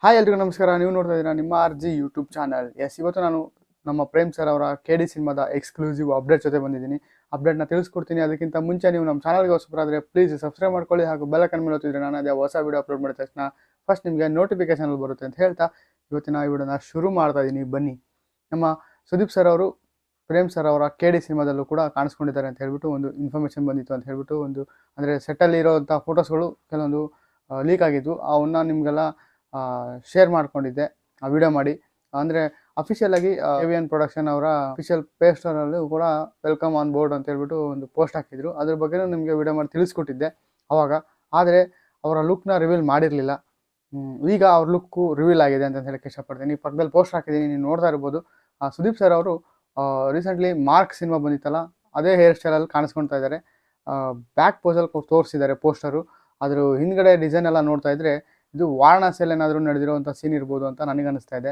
Hi ಎಲ್ರಿಗೂ ನಮಸ್ಕಾರ. ನೀವು ನೋಡ್ತಾ ಇದ್ದೀರಾ ನಿಮ್ಮ RG ಯೂಟ್ಯೂಬ್ ಚಾನಲ್. ಇವತ್ತು ನಾನು ನಮ್ಮ ಪ್ರೇಮ್ ಸರ್ ಅವರ KD ಸಿನಿಮಾದ ಎಕ್ಸ್ಕ್ಲೂಸಿವ್ ಅಪ್ಡೇಟ್ ಜೊತೆ ಬಂದಿದ್ದೀನಿ. ಅಪ್ಡೇಟ್ನ ತಿಳಿಸ್ಕೊಡ್ತೀನಿ. ಅದಕ್ಕಿಂತ ಮುಂಚೆ ನೀವು ನಮ್ಮ ಚಾನಲ್ಗೆ ಹೊಸಬರಾದರೆ ಪ್ಲೀಸ್ ಸಬ್ಸ್ಕ್ರೈಬ್ ಮಾಡ್ಕೊಳ್ಳಿ ಹಾಗೂ ಬೆಲ್ ಐಕಾನ್ ಮೇಲೆ ಒತ್ತಿದ್ರೆ ನಾನು ಅದೇ ಹೊಸ ವೀಡಿಯೋ ಅಪ್ಲೋಡ್ ಮಾಡಿದ ತಕ್ಷಣ ಫಸ್ಟ್ ನಿಮಗೆ ನೋಟಿಫಿಕೇಶನ್ ಬರುತ್ತೆ ಅಂತ ಹೇಳ್ತಾ ಇವತ್ತಿನ ಈ ವಿಡಿಯೋನ ಶುರು ಮಾಡ್ತಾ ಇದ್ದೀನಿ. ಬನ್ನಿ. ನಮ್ಮ ಸುದೀಪ್ ಸರ್ ಅವರು ಪ್ರೇಮ್ ಸರ್ ಅವರ KD ಸಿನಿಮಾದಲ್ಲೂ ಕೂಡ ಕಾಣಿಸ್ಕೊಂಡಿದ್ದಾರೆ ಅಂತ ಹೇಳ್ಬಿಟ್ಟು ಒಂದು ಇನ್ಫಾರ್ಮೇಷನ್ ಬಂದಿತ್ತು ಅಂತ ಹೇಳ್ಬಿಟ್ಟು ಅಂದರೆ ಸೆಟ್ಟಲ್ಲಿ ಇರೋವಂಥ ಫೋಟೋಸ್ಗಳು ಕೆಲವೊಂದು ಲೀಕ್ ಆಗಿದ್ವು. ಅವನ್ನ ನಿಮಗೆಲ್ಲ ಶೇರ್ ಮಾಡ್ಕೊಂಡಿದ್ದೆ ಆ ವಿಡಿಯೋ ಮಾಡಿ. ಅಂದರೆ ಅಫಿಷಿಯಲ್ ಆಗಿ AVN ಪ್ರೊಡಕ್ಷನ್ ಅವರ ಅಫಿಷಿಯಲ್ ಪೇಸ್ಟರಲ್ಲೂ ಕೂಡ ವೆಲ್ಕಮ್ ಆನ್ ಬೋರ್ಡ್ ಅಂತ ಹೇಳ್ಬಿಟ್ಟು ಒಂದು ಪೋಸ್ಟ್ ಹಾಕಿದ್ರು. ಅದ್ರ ಬಗ್ಗೆನೂ ನಿಮಗೆ ವಿಡಿಯೋ ಮಾಡಿ ತಿಳಿಸ್ಕೊಟ್ಟಿದ್ದೆ ಅವಾಗ. ಆದರೆ ಅವರ ಲುಕ್ನ ರಿವೀಲ್ ಮಾಡಿರಲಿಲ್ಲ. ಈಗ ಅವ್ರ ಲುಕ್ಕು ರಿವೀಲ್ ಆಗಿದೆ ಅಂತ ಹೇಳಕ್ಕೆ ಇಷ್ಟಪಡ್ತೀನಿ. ಪಕ್ಕದಲ್ಲಿ ಪೋಸ್ಟ್ ಹಾಕಿದ್ದೀನಿ, ನೀವು ನೋಡ್ತಾ ಇರ್ಬೋದು. ಸುದೀಪ್ ಸರ್ ಅವರು ರೀಸೆಂಟ್ಲಿ ಮಾರ್ಕ್ ಸಿನಿಮಾ ಬಂದಿತ್ತಲ್ಲ, ಅದೇ ಹೇರ್ ಸ್ಟೈಲಲ್ಲಿ ಕಾಣಿಸ್ಕೊಳ್ತಾ ಇದ್ದಾರೆ. ಬ್ಯಾಕ್ ಪೋಸಲ್ಲಿ ತೋರಿಸಿದ್ದಾರೆ ಪೋಸ್ಟರು. ಅದ್ರ ಹಿಂದ್ಗಡೆ ಡಿಸೈನ್ ಎಲ್ಲ ನೋಡ್ತಾ ಇದ್ರೆ ಇದು ವಾರಣಾಸಿಯಲ್ಲಿ ಏನಾದರೂ ನಡೆದಿರುವಂಥ ಸೀನ್ ಇರ್ಬೋದು ಅಂತ ನನಗೆ ಅನಿಸ್ತಾ ಇದೆ.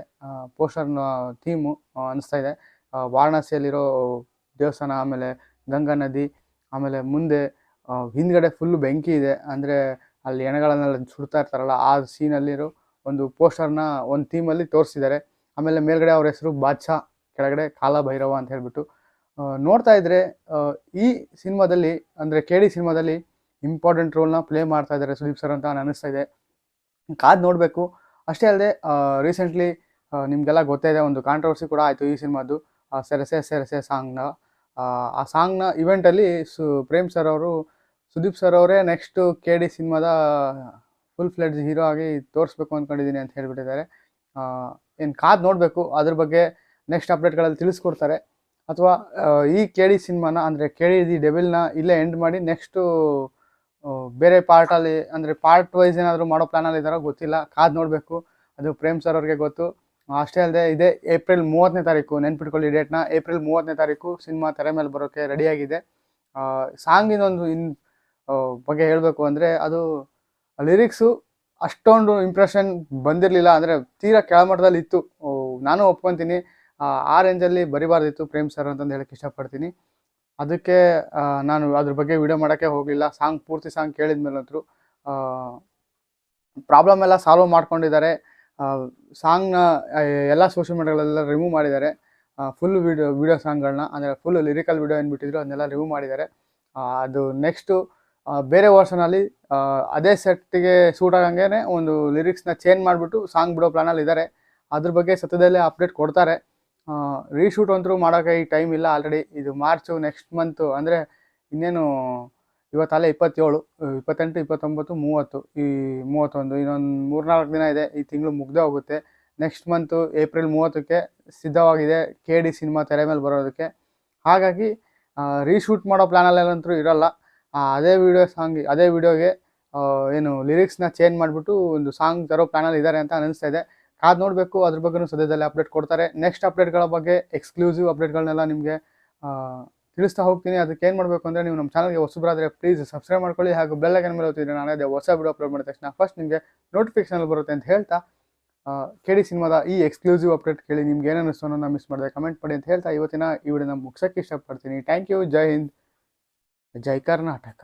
ಪೋಸ್ಟರ್ನ ಥೀಮು ಅನಿಸ್ತಾ ಇದೆ. ವಾರಣಾಸಿಯಲ್ಲಿರೋ ದೇವಸ್ಥಾನ, ಆಮೇಲೆ ಗಂಗಾ ನದಿ, ಆಮೇಲೆ ಮುಂದೆ ಹಿಂದ್ಗಡೆ ಫುಲ್ಲು ಬೆಂಕಿ ಇದೆ. ಅಂದರೆ ಅಲ್ಲಿ ಎಣೆಗಳನ್ನೆಲ್ಲ ಸುಡ್ತಾ ಇರ್ತಾರಲ್ಲ, ಆ ಸೀನಲ್ಲಿರೋ ಒಂದು ಪೋಸ್ಟರ್ನ ಒಂದು ಥೀಮಲ್ಲಿ ತೋರಿಸಿದ್ದಾರೆ. ಆಮೇಲೆ ಮೇಲ್ಗಡೆ ಅವ್ರ ಹೆಸರು ಬಾದ್ಶಾ, ಕೆಳಗಡೆ ಕಾಲಭೈರವ ಅಂತ ಹೇಳ್ಬಿಟ್ಟು. ನೋಡ್ತಾ ಇದ್ರೆ ಈ ಸಿನಿಮಾದಲ್ಲಿ ಅಂದರೆ KD ಸಿನಿಮಾದಲ್ಲಿ ಇಂಪಾರ್ಟೆಂಟ್ ರೋಲ್ನ ಪ್ಲೇ ಮಾಡ್ತಾ ಇದ್ದಾರೆ ಸುದೀಪ್ ಸರ್ ಅಂತ ಅನಿಸ್ತಾ ಇದೆ. ಕಾದು ನೋಡಬೇಕು. ಅಷ್ಟೇ ಅಲ್ಲದೆ ರೀಸೆಂಟ್ಲಿ ನಿಮಗೆಲ್ಲ ಗೊತ್ತೇ ಇದೆ, ಒಂದು ಕಾಂಟ್ರವರ್ಸಿ ಕೂಡ ಆಯಿತು ಈ ಸಿನಿಮಾದ್ದು. ಸೆರಸೆ ಸೆರಸೆ ಸಾಂಗ್ನ ಆ ಸಾಂಗ್ನ ಇವೆಂಟಲ್ಲಿ ಪ್ರೇಮ್ ಸರ್ ಅವರು ಸುದೀಪ್ ಸರ್ ಅವರೇ ನೆಕ್ಸ್ಟ್ KD ಸಿನಿಮಾದ ಫುಲ್ ಫ್ಲೆಡ್ಜ್ ಹೀರೋ ಆಗಿ ತೋರಿಸ್ಬೇಕು ಅಂದ್ಕೊಂಡಿದ್ದೀನಿ ಅಂತ ಹೇಳ್ಬಿಟ್ಟಿದ್ದಾರೆ. ಏನು ಕಾದು ನೋಡಬೇಕು. ಅದ್ರ ಬಗ್ಗೆ ನೆಕ್ಸ್ಟ್ ಅಪ್ಡೇಟ್ಗಳಲ್ಲಿ ತಿಳಿಸ್ಕೊಡ್ತಾರೆ, ಅಥವಾ ಈ KD ಸಿನಿಮಾನ ಅಂದರೆ KD ದಿ ಡೆವಿಲ್ನ ಇಲ್ಲೇ ಎಂಡ್ ಮಾಡಿ ನೆಕ್ಸ್ಟು ಬೇರೆ ಪಾರ್ಟಲ್ಲಿ ಅಂದರೆ ಪಾರ್ಟ್ ವೈಸ್ ಏನಾದರೂ ಮಾಡೋ ಪ್ಲಾನಲ್ಲಿ ಇದ್ದಾರೋ ಗೊತ್ತಿಲ್ಲ. ಕಾದು ನೋಡಬೇಕು, ಅದು ಪ್ರೇಮ್ ಸರ್ ಅವ್ರಿಗೆ ಗೊತ್ತು. ಅಷ್ಟೇ ಅಲ್ಲದೆ ಇದೇ ಏಪ್ರಿಲ್ 30ನೇ ತಾರೀಕು, ನೆನ್ಪಿಟ್ಕೊಳ್ಳಿ ಡೇಟ್ನ, ಏಪ್ರಿಲ್ 30ನೇ ತಾರೀಕು ಸಿನಿಮಾ ತೆರೆ ಮೇಲೆ ಬರೋಕ್ಕೆ ರೆಡಿಯಾಗಿದೆ. ಸಾಂಗಿನೊಂದು ಬಗ್ಗೆ ಹೇಳಬೇಕು ಅಂದರೆ ಅದು ಲಿರಿಕ್ಸು ಅಷ್ಟೊಂದು ಇಂಪ್ರೆಷನ್ ಬಂದಿರಲಿಲ್ಲ. ಅಂದರೆ ತೀರಾ ಕೆಳಮಟ್ಟದಲ್ಲಿ ಇತ್ತು, ನಾನು ಒಪ್ಕೊತೀನಿ. ಆ ರೇಂಜಲ್ಲಿ ಬರಿಬಾರ್ದಿತ್ತು ಪ್ರೇಮ್ ಸರ್ ಅಂತಂದು ಹೇಳಕ್ಕೆ ಇಷ್ಟಪಡ್ತೀನಿ. ಅದಕ್ಕೆ ನಾನು ಅದ್ರ ಬಗ್ಗೆ ವಿಡಿಯೋ ಮಾಡೋಕ್ಕೆ ಹೋಗಲಿಲ್ಲ. ಪೂರ್ತಿ ಸಾಂಗ್ ಕೇಳಿದ ಮೇಲಂತೂ ಪ್ರಾಬ್ಲಮ್ ಎಲ್ಲ ಸಾಲ್ವ್ ಮಾಡ್ಕೊಂಡಿದ್ದಾರೆ. ಸಾಂಗ್ನ ಎಲ್ಲ ಸೋಷಿಯಲ್ ಮೀಡಿಯಾಗಳೆಲ್ಲ ರಿಮೂವ್ ಮಾಡಿದ್ದಾರೆ. ಫುಲ್ ವಿಡಿಯೋ ಸಾಂಗ್ಗಳನ್ನ, ಅಂದರೆ ಫುಲ್ ಲಿರಿಕಲ್ ವಿಡಿಯೋ ಏನ್ಬಿಟ್ಟಿದ್ರು ಅದನ್ನೆಲ್ಲ ರಿಮೂವ್ ಮಾಡಿದ್ದಾರೆ. ಅದು ನೆಕ್ಸ್ಟು ಬೇರೆ ವರ್ಷನಲ್ಲಿ ಅದೇ ಸೆಟ್ಟಿಗೆ ಸೂಟ್ ಆಗಂಗೆ ಒಂದು ಲಿರಿಕ್ಸ್ನ ಚೇಂಜ್ ಮಾಡಿಬಿಟ್ಟು ಸಾಂಗ್ ಬಿಡೋ ಪ್ಲಾನಲ್ಲಿ ಇದ್ದಾರೆ. ಅದ್ರ ಬಗ್ಗೆ ಸದ್ಯದಲ್ಲೇ ಅಪ್ಡೇಟ್ ಕೊಡ್ತಾರೆ. ರೀಶೂಟ್ ಅಂತೂ ಮಾಡೋಕ್ಕೆ ಈ ಟೈಮ್ ಇಲ್ಲ. ಆಲ್ರೆಡಿ ಇದು ಮಾರ್ಚು, ನೆಕ್ಸ್ಟ್ ಮಂತು ಅಂದರೆ ಇನ್ನೇನು ಇವತ್ತಲ್ಲೇ 27, 28, 29, 30, ಈ 31, ಇನ್ನೊಂದು 3-4 ದಿನ ಇದೆ. ಈ ತಿಂಗಳು ಮುಗ್ದೇ ಹೋಗುತ್ತೆ. ನೆಕ್ಸ್ಟ್ ಮಂತು ಏಪ್ರಿಲ್ 30ಕ್ಕೆ ಸಿದ್ಧವಾಗಿದೆ KD ಸಿನಿಮಾ ತೆರೆ ಮೇಲೆ ಬರೋದಕ್ಕೆ. ಹಾಗಾಗಿ ರೀಶೂಟ್ ಮಾಡೋ ಪ್ಲ್ಯಾನಲ್ಲಂತೂ ಇರೋಲ್ಲ. ಅದೇ ವಿಡಿಯೋಗೆ ಏನು ಲಿರಿಕ್ಸ್ನ ಚೇಂಜ್ ಮಾಡಿಬಿಟ್ಟು ಒಂದು ಸಾಂಗ್ ತರೋ ಪ್ಲ್ಯಾನಲ್ಲಿ ಇದ್ದಾರೆ ಅಂತ ಅನಿಸ್ತಾ ಇದೆ. ಕಾದು ನೋಡಬೇಕು. ಅದ್ರ ಬಗ್ಗೆನೂ ಸದ್ಯದಲ್ಲೇ ಅಪ್ಡೇಟ್ ಕೊಡ್ತಾರೆ. ನೆಕ್ಸ್ಟ್ ಅಪ್ಡೇಟ್ಗಳ ಬಗ್ಗೆ ಎಕ್ಸ್ಕ್ಲೂಸಿವ್ ಅಪ್ಡೇಟ್ಗಳನ್ನೆಲ್ಲ ನಿಮಗೆ ತಿಳಿಸ್ತಾ ಹೋಗ್ತೀನಿ. ಅದಕ್ಕೆ ಏನು ಮಾಡಬೇಕು ಅಂದರೆ, ನೀವು ನಮ್ಮ ಚಾನಲ್ಗೆ ಹೊಸಬರಾದರೆ ಪ್ಲೀಸ್ ಸಬ್ಸ್ಕ್ರೈಬ್ ಮಾಡ್ಕೊಳ್ಳಿ ಹಾಗೂ ಬೆಲ್ ಐಕಾನ್ ಮೇಲೆ ಒತ್ತಿದ್ರೆ ನಾನು ಅದೇ ಹೊಸ ವಿಡಿಯೋ ಅಪ್ಲೋಡ್ ಮಾಡಿದ ತಕ್ಷಣ ಫಸ್ಟ್ ನಿಮಗೆ ನೋಟಿಫಿಕೇಶನ್ ಬರುತ್ತೆ ಅಂತ ಹೇಳ್ತಾ KD ಸಿನಿಮಾದ ಈ ಎಕ್ಸ್ಕ್ಲೂಸಿವ್ ಅಪ್ಡೇಟ್ ಕೇಳಿ ನಿಮ್ಗೆ ಏನೇನು ಅನಿಸ್ತು ಅನ್ನೋದನ್ನ ಮಿಸ್ ಮಾಡಿದೆ ಕಮೆಂಟ್ ಮಾಡಿ ಅಂತ ಹೇಳ್ತಾ ಇವತ್ತಿನ ಈ ವಿಡಿಯೋನ ಮುಗಿಸೋಕ್ಕೆ ಇಷ್ಟಪಡ್ತೀನಿ. Thank you. ಜೈ ಹಿಂದ್, ಜೈ ಕರ್ನಾಟಕ.